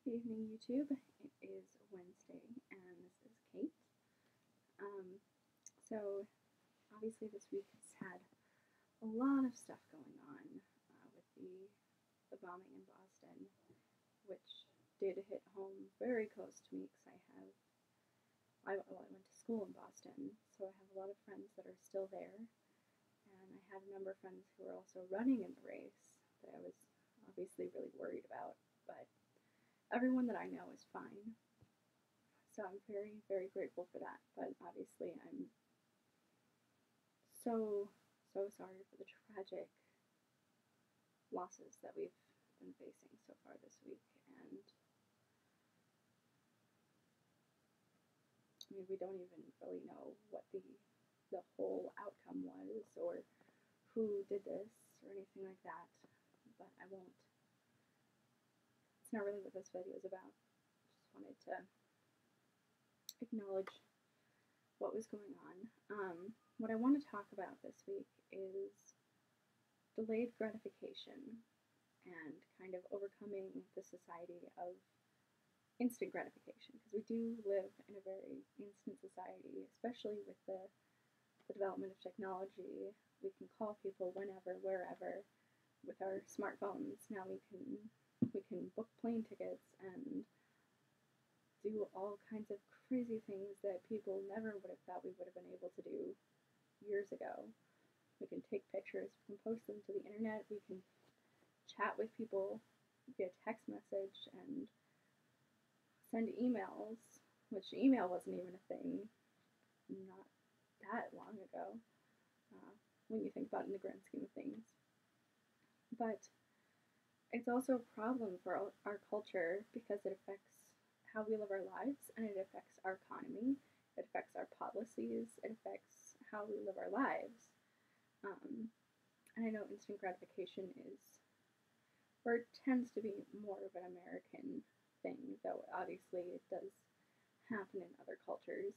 Evening, YouTube. It is Wednesday, and this is Kate. Um, so, obviously, this week has had a lot of stuff going on with the bombing in Boston, which did hit home very close to me because I went to school in Boston, so I have a lot of friends that are still there, and I have a number of friends who are also running in the race that I was obviously really worried about, but everyone that I know is fine. So I'm very, very grateful for that. But obviously, I'm so, so sorry for the tragic losses that we've been facing so far this week. And I mean, we don't even really know what the whole outcome was or who did this or anything like that. But I won't. It's not really what this video is about. Just wanted to acknowledge what was going on. What I want to talk about this week is delayed gratification and kind of overcoming the society of instant gratification, because we do live in a very instant society, especially with the development of technology. We can call people whenever, wherever with our smartphones. Now we can book plane tickets and do all kinds of crazy things that people never would have thought we would have been able to do years ago. We can take pictures, we can post them to the internet, we can chat with people via text message and send emails, which email wasn't even a thing not that long ago when you think about it in the grand scheme of things. But it's also a problem for our culture because it affects how we live our lives, and it affects our economy, it affects our policies, it affects how we live our lives. And I know instant gratification is, or it tends to be more of an American thing, though obviously it does happen in other cultures.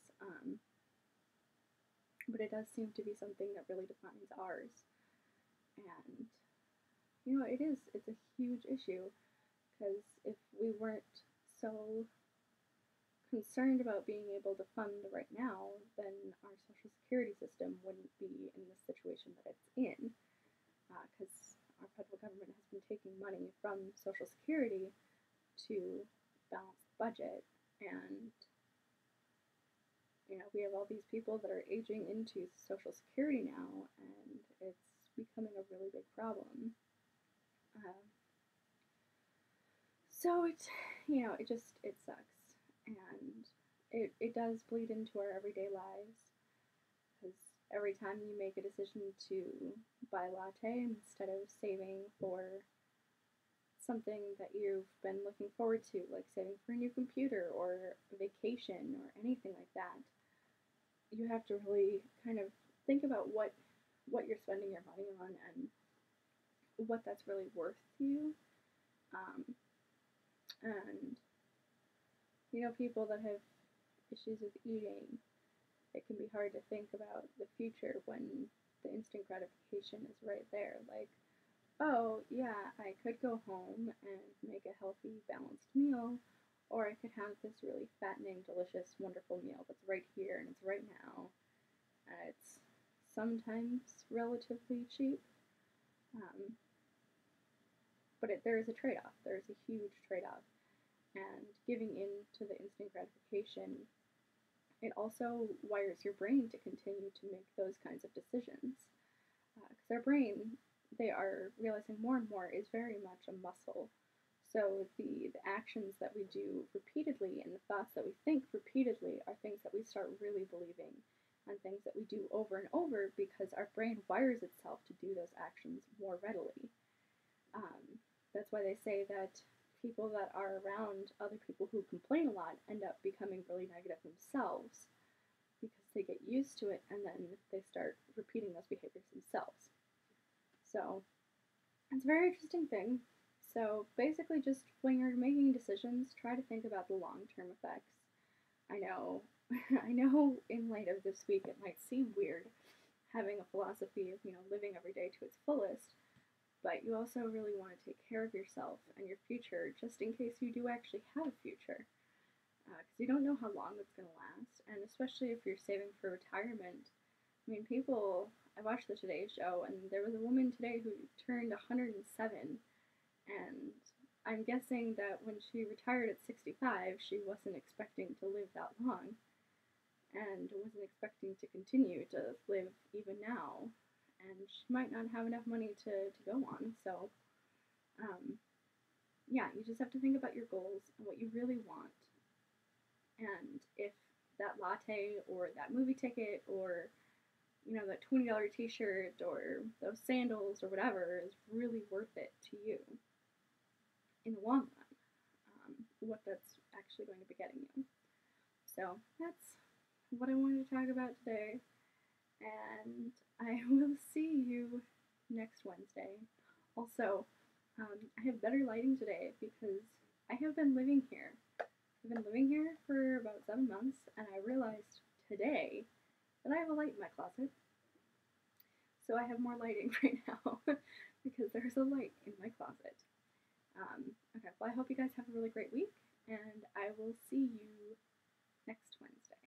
But it does seem to be something that really defines ours. And, it's a huge issue, because if we weren't so concerned about being able to fund right now, then our social security system wouldn't be in the situation that it's in, because our federal government has been taking money from social security to balance the budget, and we have all these people that are aging into social security now, and it's becoming a really big problem. So it sucks, and it does bleed into our everyday lives, because every time you make a decision to buy a latte instead of saving for something that you've been looking forward to, like saving for a new computer or a vacation or anything like that, you have to really kind of think about what you're spending your money on and what that's really worth to you. And people that have issues with eating, it can be hard to think about the future when the instant gratification is right there. Like, oh, yeah, I could go home and make a healthy, balanced meal, or I could have this really fattening, delicious, wonderful meal that's right here and it's right now. And it's sometimes relatively cheap, but there is a trade-off. There's a huge trade-off. And giving in to the instant gratification, it also wires your brain to continue to make those kinds of decisions. Because our brain, they are realizing more and more, is very much a muscle. So the actions that we do repeatedly and the thoughts that we think repeatedly are things that we start really believing, and things that we do over and over because our brain wires itself to do those actions more readily. That's why they say that people that are around other people who complain a lot end up becoming really negative themselves, because they get used to it and then they start repeating those behaviors themselves. So it's a very interesting thing. So basically, just when you're making decisions, try to think about the long-term effects. I know in light of this week it might seem weird having a philosophy of living every day to its fullest, but you also really want to take care of yourself and your future just in case you do actually have a future. Because you don't know how long it's going to last, and especially if you're saving for retirement. I mean, people, I watched the Today Show, and there was a woman today who turned 107, and I'm guessing that when she retired at 65, she wasn't expecting to live that long, and wasn't expecting to continue to live even now, and she might not have enough money to go on. So, yeah, you just have to think about your goals and what you really want. And if that latte or that movie ticket or that $20 t-shirt or those sandals or whatever is really worth it to you in the long run, what that's actually going to be getting you. So that's what I wanted to talk about today, and I will see you next Wednesday. Also, I have better lighting today because I have been living here. I've been living here for about 7 months, and I realized today that I have a light in my closet. So I have more lighting right now because there's a light in my closet. Okay, well, I hope you guys have a really great week, and I will see you next Wednesday.